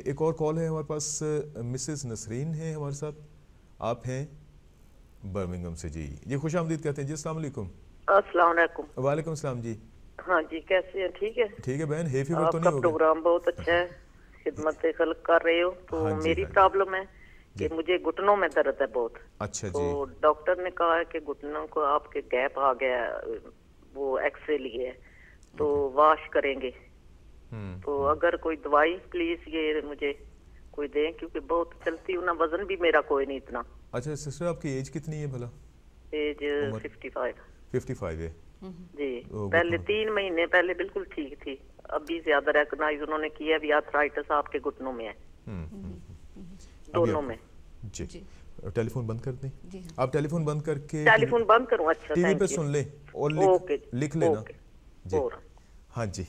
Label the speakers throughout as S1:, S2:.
S1: एक और कॉल है हमारे पास, मिसेस नसरीन है हमारे साथ, आप हैं बर्मिंघम से जी। जी खुश आमदीद कहते हैं जी। अस्सलाम वालेकुम।
S2: अस्सलाम वालेकुम।
S1: वालेकुम सलाम जी।
S2: हाँ जी, कैसे हैं? ठीक है।
S1: ठीक है बहन, हे फीवर तो नहीं
S2: आपका
S1: हो गया?
S2: प्रोग्राम बहुत अच्छा है, खिदमत खल्क कर रहे हो। तो
S1: हाँ जी,
S2: मेरी
S1: हाँ
S2: प्रॉब्लम है
S1: जी।
S2: कि मुझे घुटनों में दर्द है बहुत।
S1: अच्छा
S2: तो
S1: जी।
S2: डॉक्टर ने कहा है कि घुटनों को आपके गैप आ गया है, वो एक्सरे लिए है, तो वॉश करेंगे। तो अगर कोई दवाई प्लीज ये मुझे कोई दें, क्योंकि बहुत चलती हूँ ना, वजन भी मेरा कोई नहीं इतना।
S1: अच्छा सिस्टर, आपकी एज कितनी है भला?
S2: एज
S1: उम्र
S2: 55।
S1: 55 है
S2: जी।
S1: तो
S2: पहले
S1: घुटनों
S2: 3 महीने पहले बिल्कुल ठीक थी, अभी ज्यादा रिकॉग्नाइज उन्होंने किया भी आर्थराइटिस आपके घुटनों में है, दोनों में।
S1: जी। टेलीफोन बंद कर दें
S3: जी हाँ।
S1: आप, टेलीफोन बंद करके
S2: टेलीफोन बंद करूं? अच्छा,
S1: टीवी पे
S2: थैंक यू।
S1: सुन ले और
S2: ओके
S1: लिख लेना जी।
S2: और
S1: हाँ जी।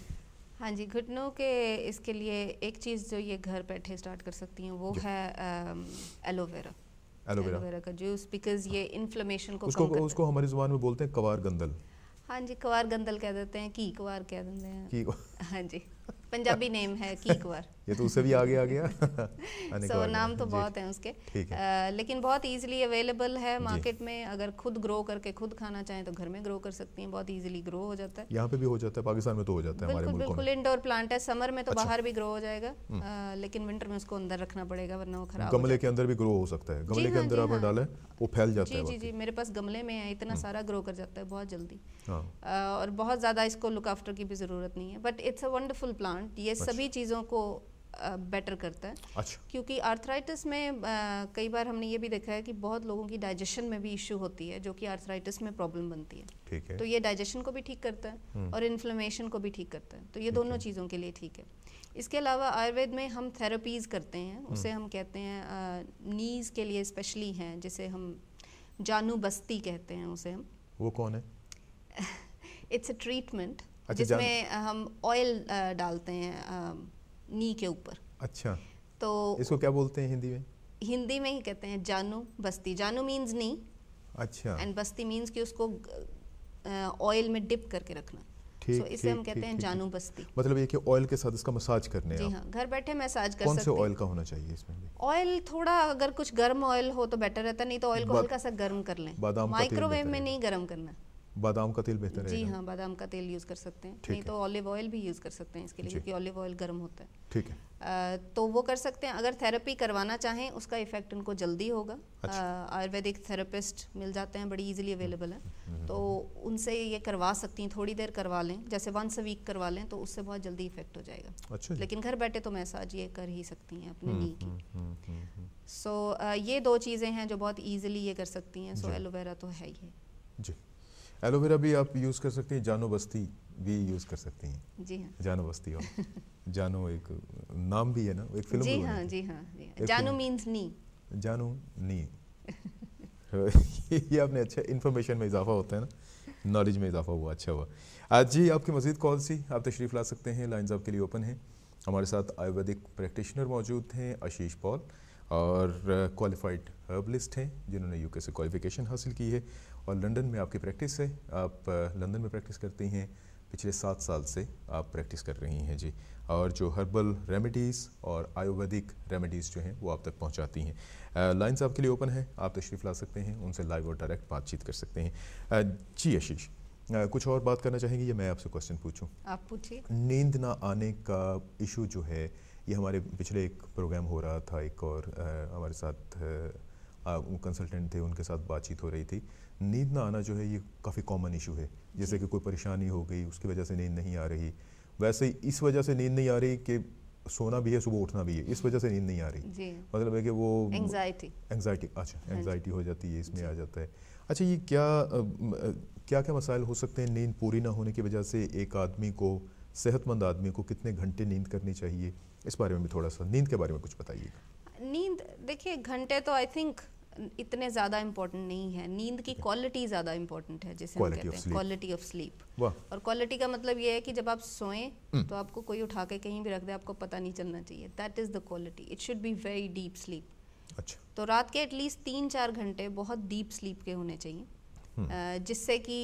S3: हाँ जी, घुटनों के इसके लिए एक चीज़ जो ये घर बैठे स्टार्ट कर सकती हैं वो है एलोवेरा। एलोवेरा का जूस, बिकॉज ये इन्फ्लेमेशन को कम करता है।
S1: उसको हमारी जुबान में बोलते हैं कवार गंदल।
S3: हाँ जी, कवार गंदल कह देते हैं, की कवार कह देते हैं।
S1: की
S3: हाँ जी, पंजाबी नेम है की कवार।
S1: ये तो उससे भी आगे आ गया।
S3: सो नाम तो बहुत हैं उसके, लेकिन बहुत इजीली अवेलेबल है मार्केट में। अगर खुद ग्रो करके खुद खाना चाहें तो घर में ग्रो कर सकती हैं, बहुत इजीली ग्रो हो जाता है।
S1: यहाँ पे भी हो जाता है, पाकिस्तान में तो हो जाता है हमारे मुल्क में।
S3: बिल्कुल इंडोर प्लांट है, समर में तो बाहर भी ग्रो हो जाएगा, लेकिन विंटर में उसको अंदर रखना पड़ेगा वरना वो खराब।
S1: गमले के अंदर भी ग्रो हो सकता है, गमले के अंदर आपने डाला वो फैल जाता है।
S3: जी जी, मेरे पास गमले में है, इतना सारा ग्रो कर जाता है बहुत जल्दी। और बहुत ज़्यादा इसको लुक आफ्टर की भी ज़रूरत नहीं है, but it's a wonderful plant. ये सभी चीज़ों को बेटर करता है।
S1: अच्छा।
S3: क्योंकि आर्थराइटिस में कई बार हमने ये भी देखा है कि बहुत लोगों की डाइजेशन में भी इश्यू होती है, जो कि आर्थराइटिस में प्रॉब्लम बनती है।
S1: ठीक है।
S3: तो ये डाइजेशन को भी ठीक करता है और इन्फ्लेमेशन को भी ठीक करता है, तो ये दोनों चीज़ों के लिए ठीक है। इसके अलावा आयुर्वेद में हम थेरेपीज़ करते हैं, उसे हम कहते हैं नीज़ के लिए स्पेशली हैं, जिसे हम जानू बस्ती कहते हैं उसे हम।
S1: वो कौन है?
S3: इट्स अ ट्रीटमेंट जिसमें हम ऑयल डालते हैं नी के ऊपर। अच्छा। तो
S1: इसको क्या बोलते हैं हिंदी में?
S3: हिंदी में ही कहते हैं जानू बस्ती। जानू मीन्स नी।
S1: अच्छा।
S3: एंड बस्ती मीन्स कि उसको ऑयल में डिप करके रखना। तो इसे हम कहते हैं जानू बस्ती।
S1: मतलब ये कि ऑयल के साथ इसका मसाज करने हैं।
S3: जी हाँ, घर बैठे मसाज कर सकते हैं।
S1: कौन से ऑयल का होना चाहिए इसमें?
S3: ऑयल थोड़ा, अगर कुछ गर्म ऑयल हो तो बेटर रहता, नहीं तो ऑयल को हल्का सा गर्म कर लें। माइक्रोवेव में नहीं गर्म करना।
S1: बादाम का तेल बेहतर है?
S3: जी हाँ, बादाम का तेल यूज़ कर सकते हैं, नहीं तो ऑलिव ऑयल भी यूज़ कर सकते हैं इसके लिए, क्योंकि ऑलिव ऑयल गर्म होता है।
S1: ठीक है।
S3: तो वो कर सकते हैं। अगर थेरेपी करवाना चाहें उसका इफेक्ट उनको जल्दी होगा। आयुर्वेदिक थेरेपिस्ट मिल जाते हैं, बड़ी इजीली अवेलेबल है, तो उनसे ये करवा सकती हैं। थोड़ी देर करवा लें, जैसे 1 a week करवा लें, तो उससे बहुत जल्दी इफेक्ट हो जाएगा।
S1: अच्छा।
S3: लेकिन घर बैठे तो मसाज ये कर ही सकती हैं अपने नी की। सो ये 2 चीज़ें हैं जो बहुत ईजिली ये कर सकती हैं। सो एलोवेरा तो है ही
S1: जी। एलोवेरा भी आप यूज़ कर सकती हैं, जानो बस्ती भी यूज़ कर सकती हैं।
S3: जी हाँ,
S1: जानो बस्ती और जानो एक नाम भी है ना, एक फिल्म।
S3: जी हाँ जी हाँ, जानो मीन्स नी।
S1: जानो नी। ये आपने अच्छा, इन्फॉर्मेशन में इजाफा होता है ना, नॉलेज में इजाफा हुआ, अच्छा हुआ। आज जी आपकी मज़ीद कॉल सी, आप तशरीफ़ ला सकते हैं, लाइन्स आपके लिए ओपन हैं। हमारे साथ आयुर्वेदिक प्रैक्टिशनर मौजूद हैं आशीष पॉल, और क्वालिफाइड हर्बलिस्ट हैं जिन्होंने यूके से क्वालिफिकेशन हासिल की है, और लंदन में आपकी प्रैक्टिस है। आप लंदन में प्रैक्टिस करती हैं, पिछले 7 साल से आप प्रैक्टिस कर रही हैं जी, और जो हर्बल रेमेडीज़ और आयुर्वेदिक रेमेडीज़ जो हैं वो आप तक पहुंचाती हैं। लाइन्स आपके लिए ओपन है, आप तशरीफ़ ला सकते हैं, उनसे लाइव और डायरेक्ट बातचीत कर सकते हैं। जी आशीष, कुछ और बात करना चाहेंगे या मैं आपसे क्वेश्चन पूछूं?
S3: आप पूछिए।
S1: नींद ना आने का इशू जो है, ये हमारे पिछले एक प्रोग्राम हो रहा था, एक और हमारे साथ कंसल्टेंट थे, उनके साथ बातचीत हो रही थी। नींद ना आना जो है ये काफ़ी कॉमन इशू है, जैसे कि कोई परेशानी हो गई उसकी वजह से नींद नहीं आ रही, वैसे ही इस वजह से नींद नहीं आ रही कि सोना भी है सुबह उठना भी है, इस वजह से नींद नहीं आ रही जी। मतलब है कि वो एंग्जाइटी, अच्छा एंग्जाइटी हो जाती है, इसमें आ जाता है। अच्छा, ये क्या क्या मसाइल हो सकते हैं नींद पूरी ना होने की वजह से? एक आदमी को, सेहतमंद आदमी को कितने घंटे नींद करनी चाहिए, इस बारे में भी थोड़ा सा, नींद के बारे में कुछ बताइएगा।
S3: नींद देखिए, घंटे तो आई थिंक इतने ज़्यादा इम्पोर्टेंट नहीं है, नींद की क्वालिटी ज़्यादा इम्पोर्टेंट है, जिसे हम कहते हैं क्वालिटी ऑफ स्लीप। और क्वालिटी का मतलब ये है कि जब आप सोएं तो आपको कोई उठा के कहीं भी रख दे, आपको पता नहीं चलना चाहिए। That is the quality. It should be very deep sleep.
S1: अच्छा।
S3: तो रात के एटलीस्ट 3-4 घंटे बहुत डीप स्लीप के होने चाहिए, जिससे कि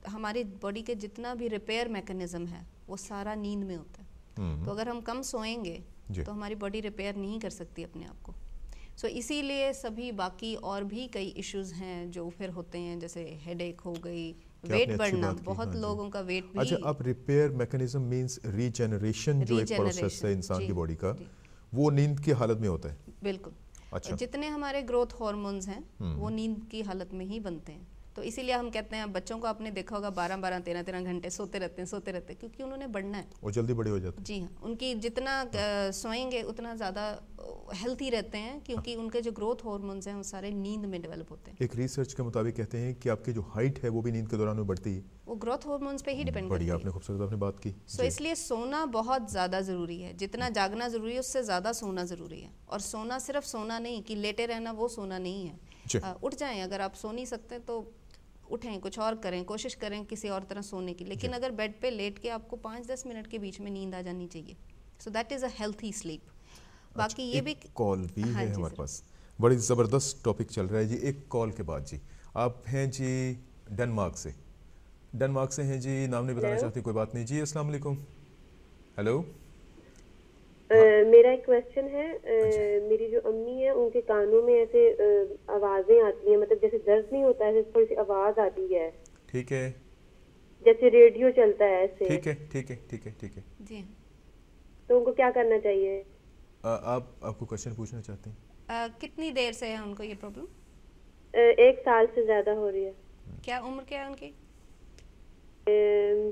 S3: हमारी बॉडी के जितना भी रिपेयर मैकेनिज्म है वो सारा नींद में होता है। तो अगर हम कम सोएंगे तो हमारी बॉडी रिपेयर नहीं कर सकती अपने आप को। सो इसीलिए सभी बाकी और भी कई इश्यूज हैं जो फिर होते हैं, जैसे हेडेक हो गई, वेट बढ़ना, बहुत लोगों का वेट भी।
S1: अच्छा, आप रिपेयर मैकेनिज्म मींस रीजनरेशन, जो एक प्रोसेस है इंसान की बॉडी का, वो नींद की हालत में होता है?
S3: बिल्कुल।
S1: अच्छा।
S3: जितने हमारे ग्रोथ हार्मोन्स हैं वो नींद की हालत में ही बनते हैं। तो इसीलिए हम कहते हैं, बच्चों को आपने देखा होगा 12-12, 13-13 घंटे सोते रहते हैं, क्योंकि उन्होंने बढ़ना है,
S1: वो जल्दी बड़े हो जाते हैं।
S3: जी हाँ, उनकी जितना सोएंगे उतना ज़्यादा हेल्थी रहते हैं, क्योंकि उनके जो ग्रोथ हार्मोन्स हैं वो सारे नींद में डेवलप होते हैं।
S1: एक रिसर्च के मुताबिक कहते हैं कि आपकी जो हाइट है वो भी नींद के दौरान में बढ़ती है,
S3: वो ग्रोथ हार्मोन्स पे ही डिपेंड करती है।
S1: बढ़िया, आपने खूबसूरत आपने बात की।
S3: सो इसलिए सोना बहुत ज़्यादा ज़रूरी है, जितना जागना ज़रूरी है उससे ज़्यादा सोना ज़रूरी है। और सोना सिर्फ सोना नहीं कि लेटे रहना, वो सोना नहीं है। उठ जाएं, अगर आप सो नहीं सकते तो उठें, कुछ और करें, कोशिश करें किसी और तरह सोने की, लेकिन अगर बेड पे लेट के आपको 5-10 मिनट के बीच में नींद आ जानी चाहिए। So that is a healthy sleep. बाकी ये भी
S1: कॉल भी है हमारे पास, बड़ी ज़बरदस्त टॉपिक चल रहा है जी। एक कॉल के बाद जी, आप हैं जी डेनमार्क से, डेनमार्क से हैं जी, नाम नहीं बताना चाहती, कोई बात नहीं जी। अस्सलाम वालेकुम। हेलो,
S4: मेरा एक क्वेश्चन है। मेरी जो अम्मी है उनके कानों में ऐसे आवाजें आती हैं, मतलब जैसे दर्द नहीं होता है, थोड़ी सी आवाज आती है।
S1: ठीक है,
S4: जैसे रेडियो चलता है ऐसे।
S1: ठीक है, ठीक है, ठीक है, ठीक है
S3: जी।
S4: तो उनको क्या करना चाहिए?
S1: आपको क्वेश्चन पूछना चाहते हैं?
S3: कितनी देर से है उनको ये प्रॉब्लम?
S4: 1 साल से ज्यादा हो रही है।
S3: क्या उम्र क्या है उनकी?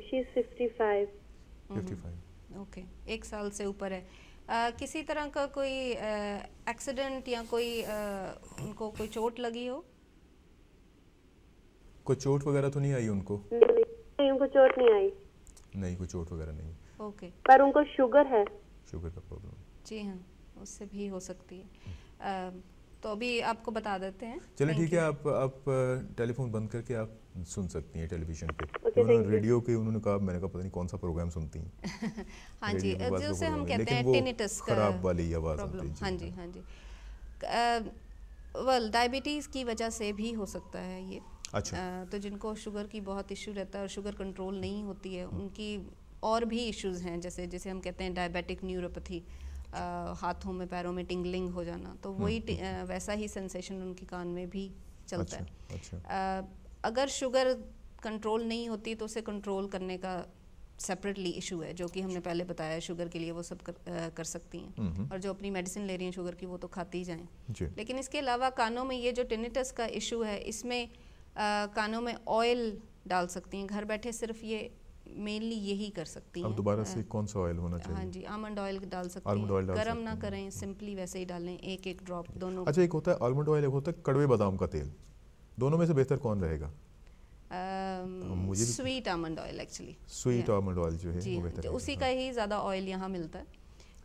S4: She is 55।
S1: 55।
S3: ओके, 1 साल से ऊपर है। किसी तरह का कोई एक्सीडेंट या कोई उनको कोई चोट लगी हो?
S1: कोई चोट वगैरह तो नहीं आई उनको?
S4: नहीं, उनको चोट नहीं आई।
S1: नहीं, कोई चोट वगैरह नहीं।
S3: ओके।
S4: पर उनको शुगर है।
S1: शुगर का प्रॉब्लम?
S3: जी हाँ, उससे भी हो सकती है। तो अभी आपको बता देते हैं।
S1: चलिए ठीक है, आप टेलीफोन बंद करके आप सुन सकती हैं टेलीविजन पे।
S4: उन्होंने
S1: रेडियो के उन्होंने कहा, मैंने कहा पता नहीं कौन सा प्रोग्राम सुनती हैं।
S3: हाँ जी, जिसे हम कहते हैं टिनिटस का
S1: खराब वाली आवाज़
S3: प्रॉब्लम। हाँ जी, हाँ जी। वेल, डायबिटीज़ की वजह से भी हो सकता है ये।
S1: अच्छा।
S3: तो जिनको शुगर की बहुत इशू रहता है और शुगर कंट्रोल नहीं होती है, उनकी और भी इश्यूज हैं, जैसे जिसे हम कहते हैं डायबिटिक न्यूरोपैथी, हाथों में पैरों में टिंगलिंग हो जाना। तो वही वैसा ही सेंसेशन उनके कान में भी चलता है।
S1: अच्छा।
S3: अगर शुगर कंट्रोल नहीं होती तो उसे कंट्रोल करने का सेपरेटली इशू है, जो कि हमने पहले बताया। शुगर के लिए वो सब कर सकती हैं, और जो अपनी मेडिसिन ले रही हैं शुगर की वो तो खाती ही जाएं। लेकिन इसके अलावा कानों में ये जो टिनिटस का इशू है, इसमें कानों में ऑयल डाल सकती हैं घर बैठे। सिर्फ ये मेनली यही कर सकती हैं।
S1: अब दोबारा से कौन सा ऑयल होना चाहिए?
S3: हाँ जी, आलमंड ऑयल डाल सकती हैं। गरम ना करें, सिंपली वैसे ही डालें, एक ड्रॉप दोनों।
S1: अच्छा, एक होता है आलमंड ऑयल, एक होता है कड़वे बादाम का तेल, दोनों में से बेहतर कौन रहेगा?
S3: Sweet almond oil, actually
S1: sweet almond oil जो है
S3: वो बेहतर है। उसी का ही ज़्यादा ऑयल यहाँ मिलता है।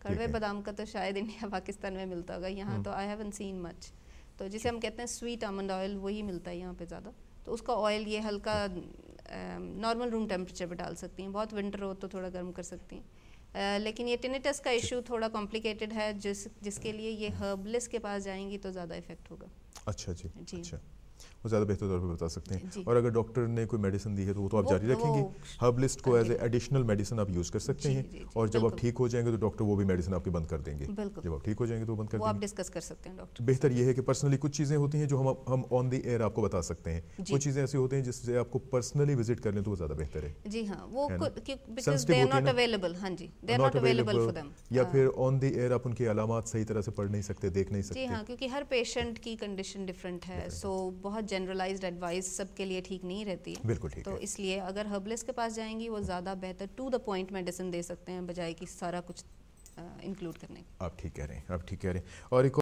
S3: कड़वे बादाम का तो शायद इंडिया पाकिस्तान में मिलता होगा, यहाँ तो आई हैवंट सीन मच। तो जिसे हम कहते हैं स्वीट आलमंड ऑयल, वही मिलता है यहाँ पे ज़्यादा। तो उसका ऑयल ये हल्का नॉर्मल रूम टेम्परेचर पे डाल सकती हैं। बहुत विंटर हो तो थोड़ा गर्म कर सकती हैं। लेकिन ये टिनिटस का इशू थोड़ा कॉम्प्लिकेटेड है, जिसके लिए ये हर्बलिस्ट के पास जाएंगी तो ज़्यादा इफेक्ट होगा।
S1: अच्छा जी, अच्छा, वो ज़्यादा बेहतर तौर पे बता सकते हैं। और अगर डॉक्टर ने कोई मेडिसिन दी है तो वो तो आप जारी रखेंगे। हर्बलिस्ट को एज ए एडिशनल मेडिसिन आप यूज़ कर सकते हैं, और जब आप ठीक हो जाएंगे तो डॉक्टर वो भी मेडिसिन आपकी बंद कर देंगे। जब आप ठीक हो जाएंगे तो बंद कर देंगे।
S3: आप डिस्कस कर सकते हैं डॉक्टर।
S1: बेहतर ये है कि पर्सनली कुछ चीज़ें होती हैं जो हम ऑन द एयर आपको बता सकते हैं, कुछ चीज़ें ऐसी होती हैं जिससे आपको पर्सनली विजिट कर लें तो वो ज़्यादा बेहतर है।
S3: जी हाँ, वो because they are not available. हाँ जी, they are not available for them.
S1: या फिर ऑन द एयर आप उनके अलामात सही तरह से पढ़ नहीं सकते, देख नहीं सकते।
S3: जी हाँ, क्योंकि हर पेशेंट की कंडीशन डिफरेंट है, सो बहुत जनरलाइज्ड एडवाइस सबके लिए ठीक नहीं रहती है।
S1: बिल्कुल ठीक
S3: तो इसलिए अगर हर्बलिस्ट के पास जाएंगी वो ज़्यादा बेहतर टू द पॉइंट मेडिसिन दे सकते हैं, बजाय कि सारा कुछ इंक्लूड करने।
S1: आप ठीक कह रहे हैं, आप ठीक कह रहे हैं। और एक